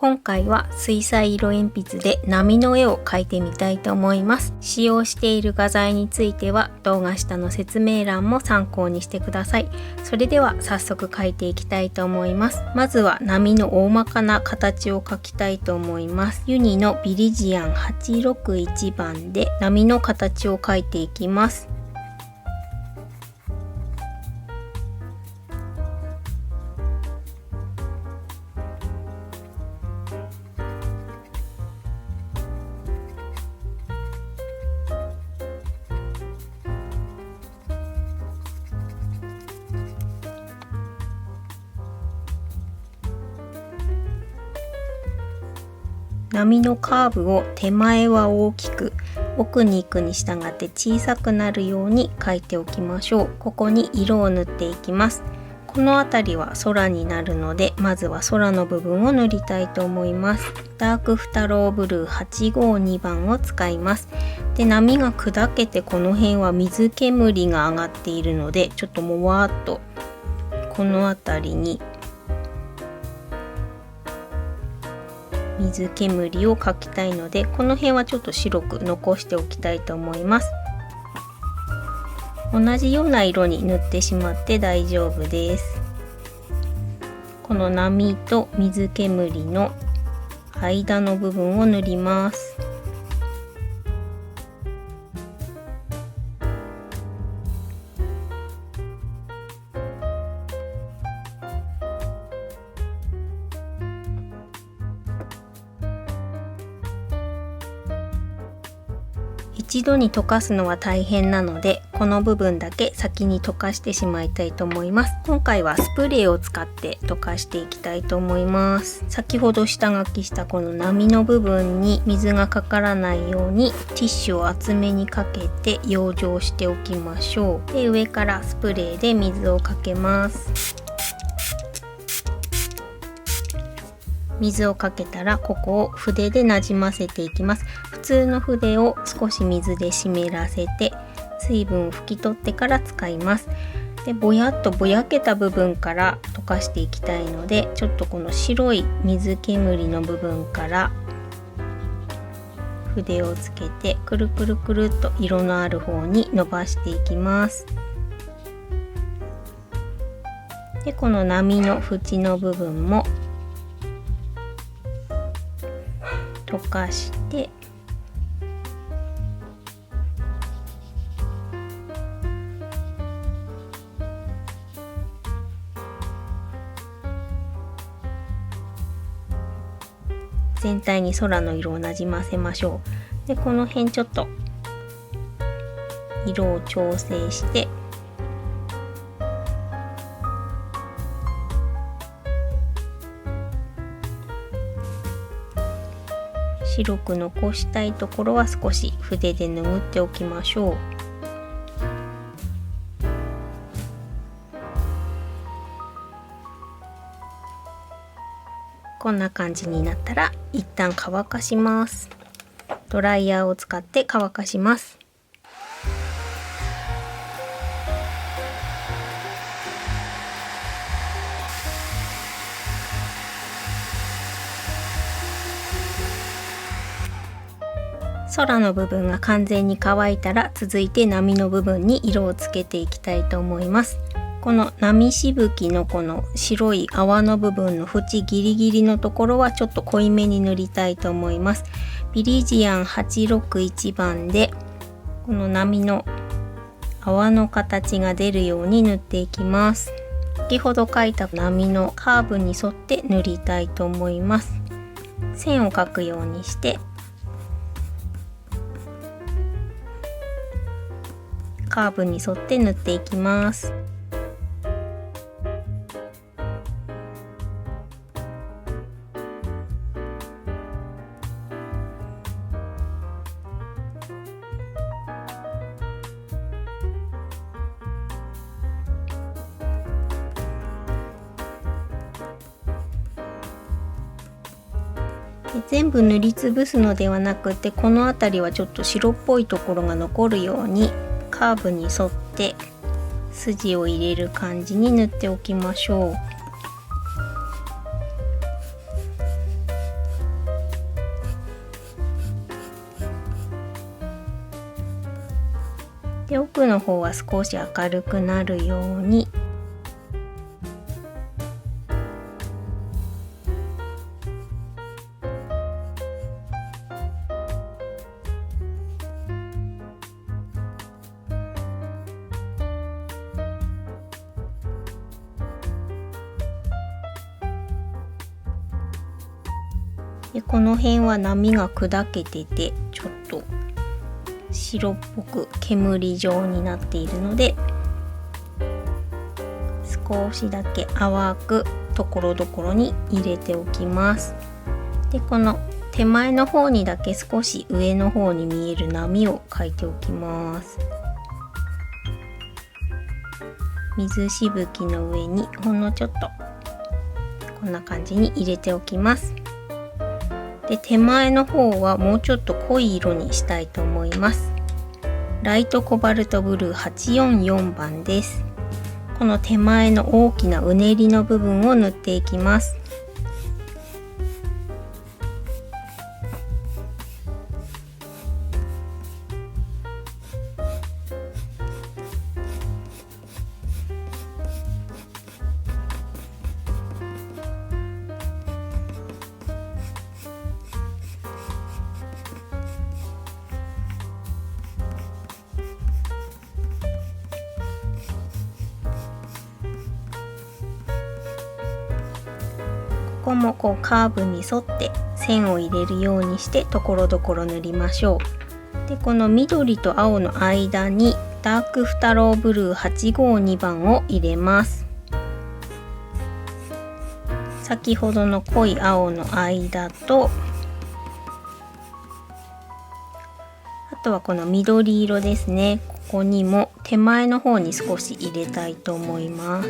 今回は水彩色鉛筆で波の絵を描いてみたいと思います。使用している画材については動画下の説明欄も参考にしてください。それでは早速描いていきたいと思います。まずは波の大まかな形を描きたいと思います。ユニのビリジアン861番で波の形を描いていきます。波のカーブを手前は大きく、奥に行くに従って小さくなるように描いておきましょう。ここに色を塗っていきます。この辺りは空になるので、まずは空の部分を塗りたいと思います。ダークフタローブルー852番を使います。で、波が砕けてこの辺は水煙が上がっているので、ちょっともわーっとこの辺りに水煙を描きたいので、この辺はちょっと白く残しておきたいと思います。同じような色に塗ってしまって大丈夫です。この波と水煙の間の部分を塗ります。一度に溶かすのは大変なので、この部分だけ先に溶かしてしまいたいと思います。今回はスプレーを使って溶かしていきたいと思います。先ほど下書きしたこの波の部分に水がかからないようにティッシュを厚めにかけて養生しておきましょう。で、上からスプレーで水をかけます。水をかけたらここを筆でなじませていきます。普通の筆を少し水で湿らせて水分を拭き取ってから使います。で、ぼやっとぼやけた部分から溶かしていきたいので、ちょっとこの白い水煙の部分から筆をつけてくるくるくるっと色のある方に伸ばしていきます。で、この波の縁の部分も溶かして全体に空の色をなじませましょう。で、この辺ちょっと色を調整して白く残したいところは少し筆で拭っておきましょう。こんな感じになったら一旦乾かします。ドライヤーを使って乾かします。空の部分が完全に乾いたら、続いて波の部分に色をつけていきたいと思います。この波しぶきのこの白い泡の部分の縁ギリギリのところはちょっと濃いめに塗りたいと思います。ビリジアン861番でこの波の泡の形が出るように塗っていきます。先ほど描いた波のカーブに沿って塗りたいと思います。線を描くようにしてカーブに沿って塗っていきます。全部塗りつぶすのではなくて、この辺りはちょっと白っぽいところが残るようにカーブに沿って筋を入れる感じに塗っておきましょう。で、奥の方は少し明るくなるようにで、この辺は波が砕けててちょっと白っぽく煙状になっているので、少しだけ淡くところどころに入れておきます。で、この手前の方にだけ少し上の方に見える波を描いておきます。水しぶきの上にほんのちょっとこんな感じに入れておきます。で、手前の方はもうちょっと濃い色にしたいと思います。ライトコバルトブルー844番です。この手前の大きなうねりの部分を塗っていきます。ここもこうカーブに沿って線を入れるようにしてところどころ塗りましょう。で、この緑と青の間にダークフタローブルー852番を入れます。先ほどの濃い青の間と、あとはこの緑色ですね。ここにも手前の方に少し入れたいと思います。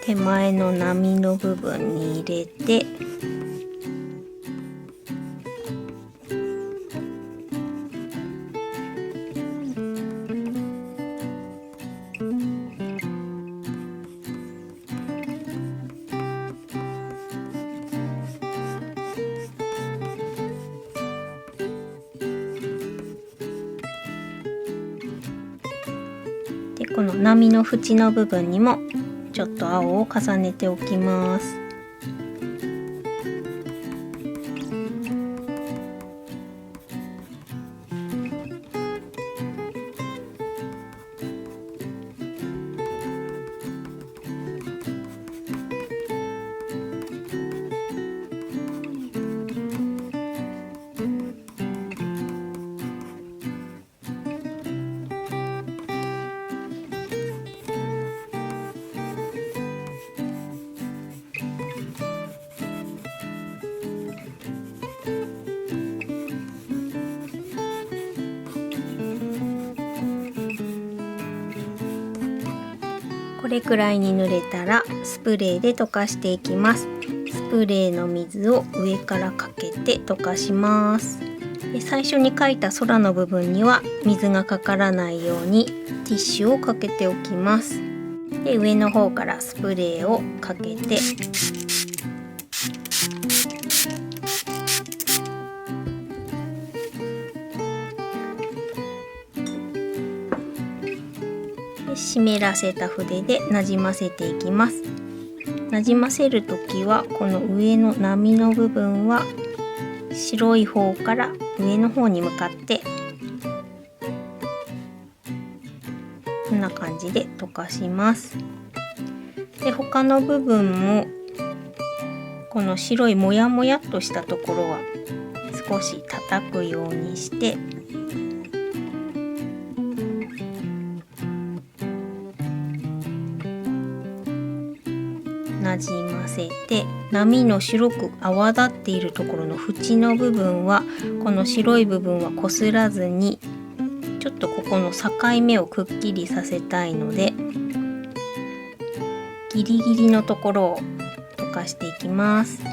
手前の波の部分に入れて、で、この波の縁の部分にもちょっと青を重ねておきます。これくらいに塗れたらスプレーで溶かしていきます。スプレーの水を上からかけて溶かします。で、最初に描いた空の部分には水がかからないようにティッシュをかけておきます。で、上の方からスプレーをかけて湿らせた筆でなじませていきます。なじませるときはこの上の波の部分は白い方から上の方に向かってこんな感じで溶かします。で、他の部分もこの白いもやもやっとしたところは少し叩くようにしてなじませて、波の白く泡立っているところの縁の部分はこの白い部分はこすらずにちょっとここの境目をくっきりさせたいのでギリギリのところを溶かしていきます。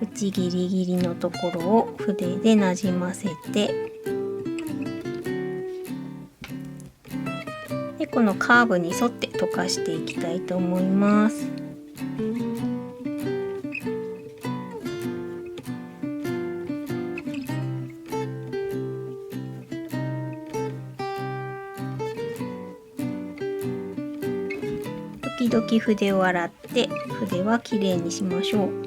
縁ギリギリのところを筆でなじませて、でこのカーブに沿って溶かしていきたいと思います。時々筆を洗って筆はきれいにしましょう。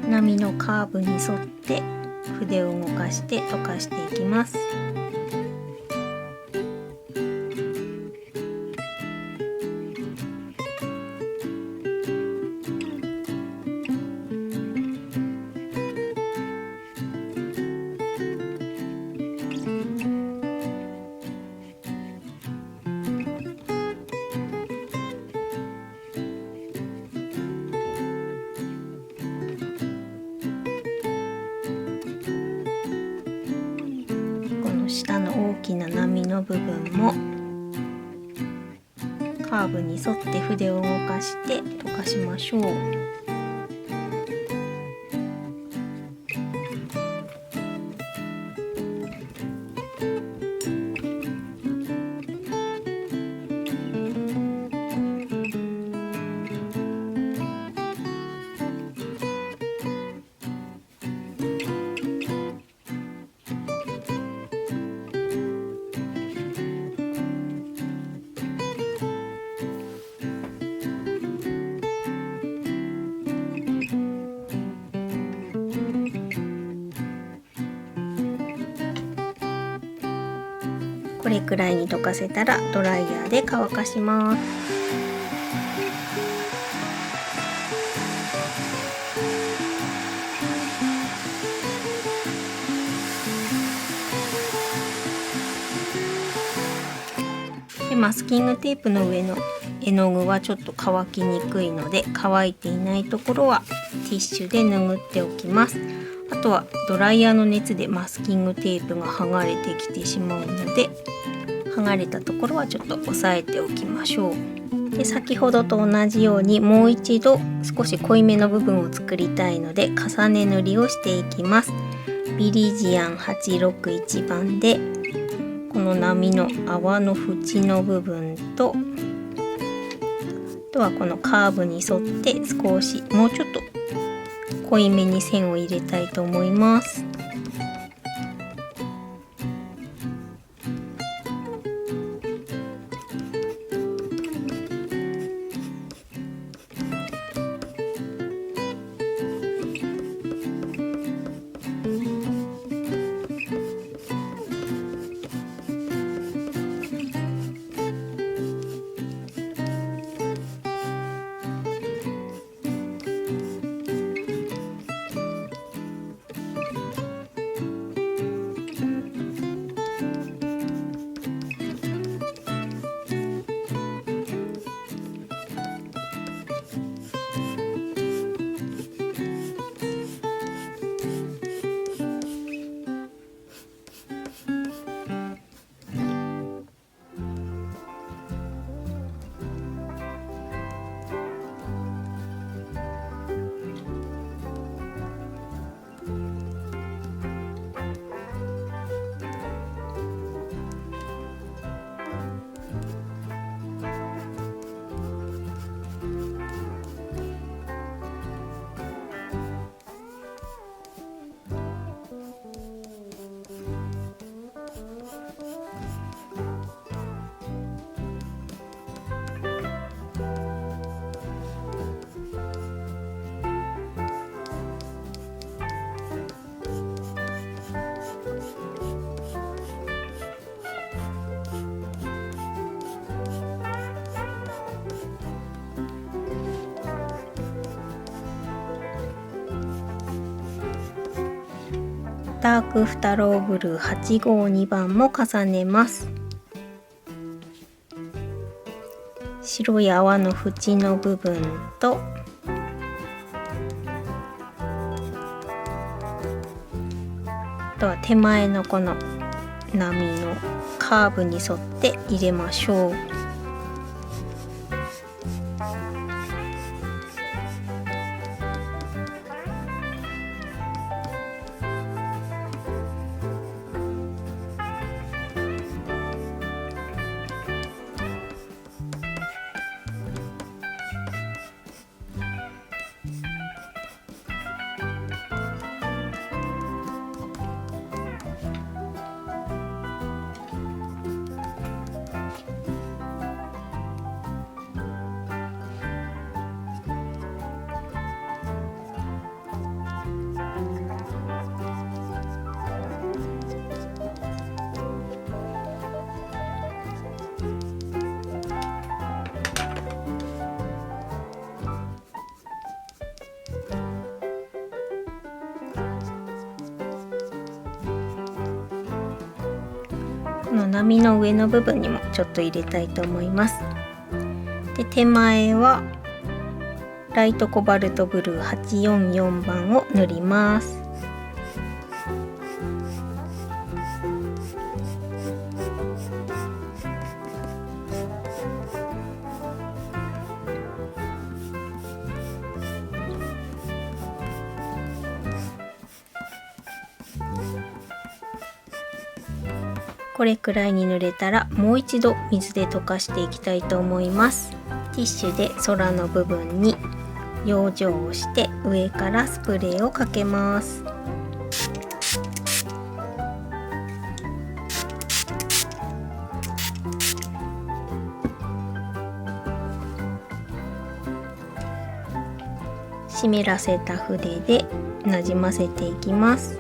波のカーブに沿って筆を動かして溶かしていきます。下の大きな波の部分もカーブに沿って筆を動かして溶かしましょう。これくらいに溶かせたらドライヤーで乾かします。でマスキングテープの上の絵の具はちょっと乾きにくいので、乾いていないところはティッシュで拭っておきます。あとはドライヤーの熱でマスキングテープが剥がれてきてしまうので、剥がれたところはちょっと押さえておきましょう。で先ほどと同じようにもう一度少し濃いめの部分を作りたいので重ね塗りをしていきます。ビリジアン861番でこの波の泡の縁の部分と、あとはこのカーブに沿って少しもうちょっと濃いめに線を入れたいと思います。ダークフタローブルー852番も重ねます。白い泡の縁の部分とあとは手前のこの波のカーブに沿って入れましょう。この波の上の部分にもちょっと入れたいと思います。で、手前はライトコバルトブルー844番を塗ります。これくらいに塗れたらもう一度水で溶かしていきたいと思います。ティッシュで空の部分に養生をして上からスプレーをかけます。湿らせた筆でなじませていきます。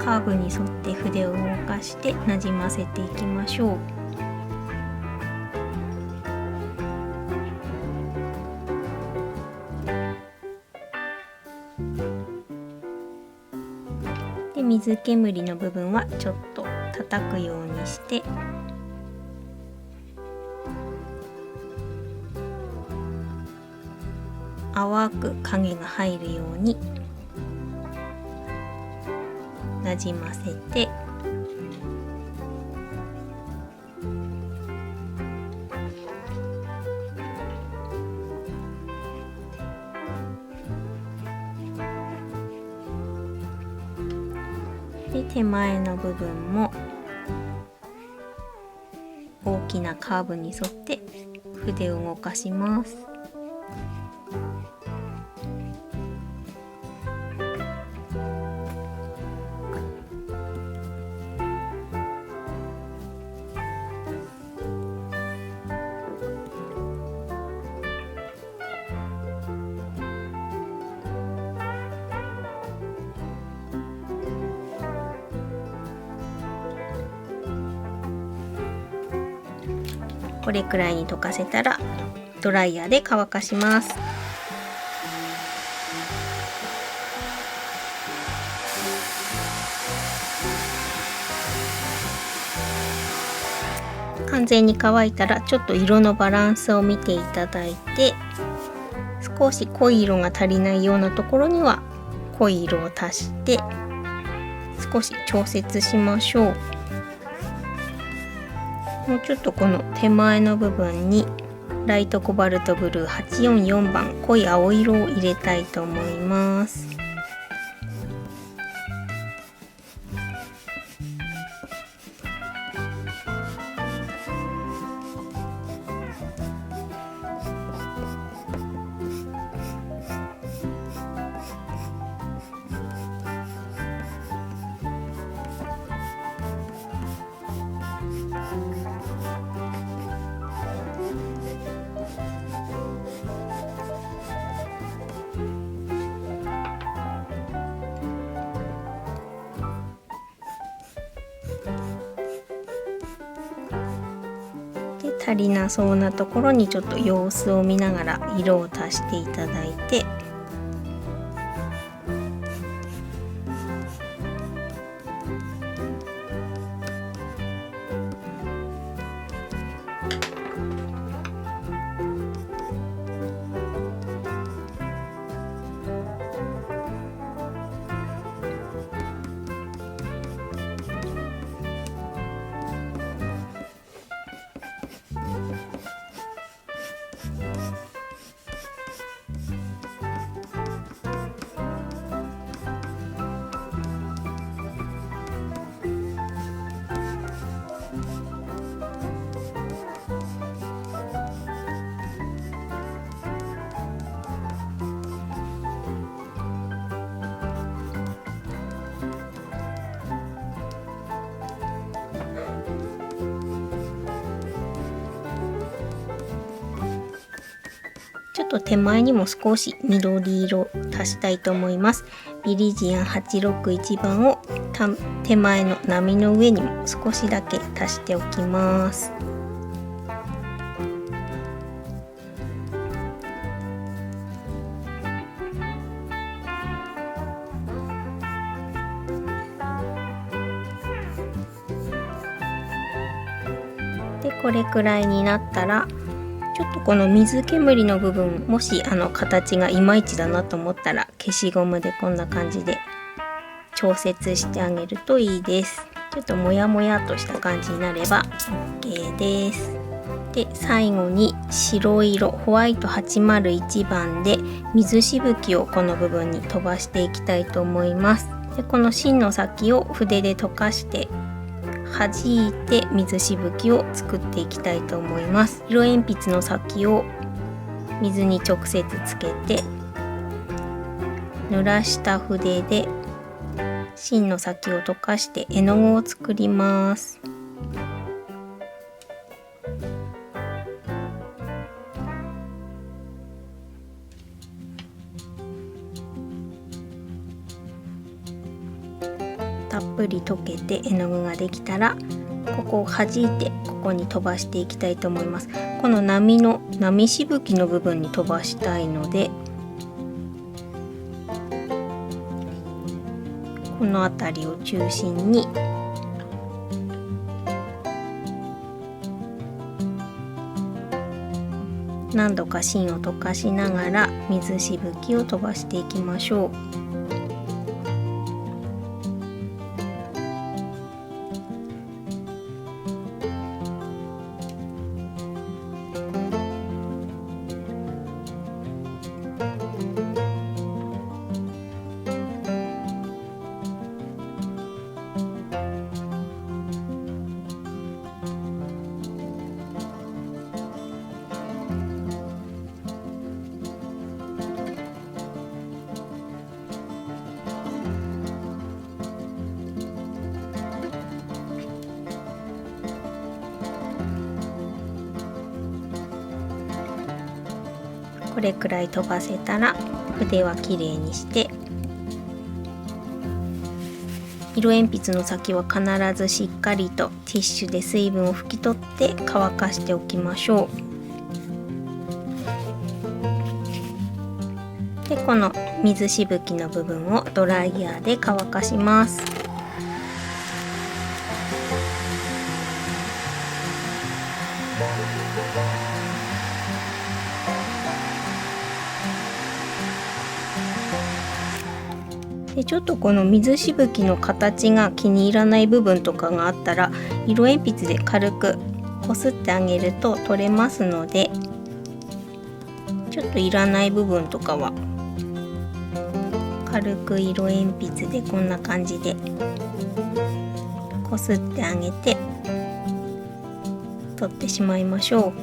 カーブに沿って筆を動かしてなじませていきましょう。で、水煙の部分はちょっと叩くようにして淡く影が入るようになじませて、で手前の部分も大きなカーブに沿って筆を動かします。これくらいに溶かせたらドライヤーで乾かします。完全に乾いたらちょっと色のバランスを見ていただいて、少し濃い色が足りないようなところには濃い色を足して少し調節しましょう。もうちょっとこの手前の部分にライトコバルトブルー844番濃い青色を入れたいと思います。足りなそうなところにちょっと様子を見ながら色を足していただいて、ちょっと手前にも少し緑色足したいと思います。ビリジアン861番を手前の波の上にも少しだけ足しておきます。で、これくらいになったらちょっとこの水煙の部分、もし形がいまいちだなと思ったら消しゴムでこんな感じで調節してあげるといいです。ちょっとモヤモヤとした感じになれば OK です。で、最後に白色ホワイト801番で水しぶきをこの部分に飛ばしていきたいと思います。で、この芯の先を筆で溶かして弾いて水しぶきを作っていきたいと思います。色鉛筆の先を水に直接つけて、濡らした筆で芯の先を溶かして絵の具を作ります。たっぷり溶けて絵の具ができたら、ここを弾いてここに飛ばしていきたいと思います。この波しぶきの部分に飛ばしたいので、この辺りを中心に何度か芯を溶かしながら水しぶきを飛ばしていきましょう。これくらい飛ばせたら筆はきれいにして、色鉛筆の先は必ずしっかりとティッシュで水分を拭き取って乾かしておきましょう。で、この水しぶきの部分をドライヤーで乾かします。で、ちょっとこの水しぶきの形が気に入らない部分とかがあったら、色鉛筆で軽くこすってあげると取れますので、ちょっといらない部分とかは軽く色鉛筆でこんな感じでこすってあげて取ってしまいましょう。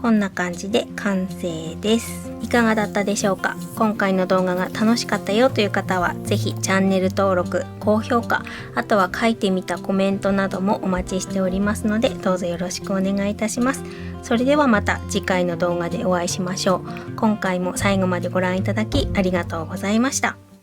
こんな感じで完成です。いかがだったでしょうか。今回の動画が楽しかったよという方はぜひチャンネル登録、高評価、あとは書いてみたコメントなどもお待ちしておりますので、どうぞよろしくお願いいたします。それではまた次回の動画でお会いしましょう。今回も最後までご覧いただきありがとうございました。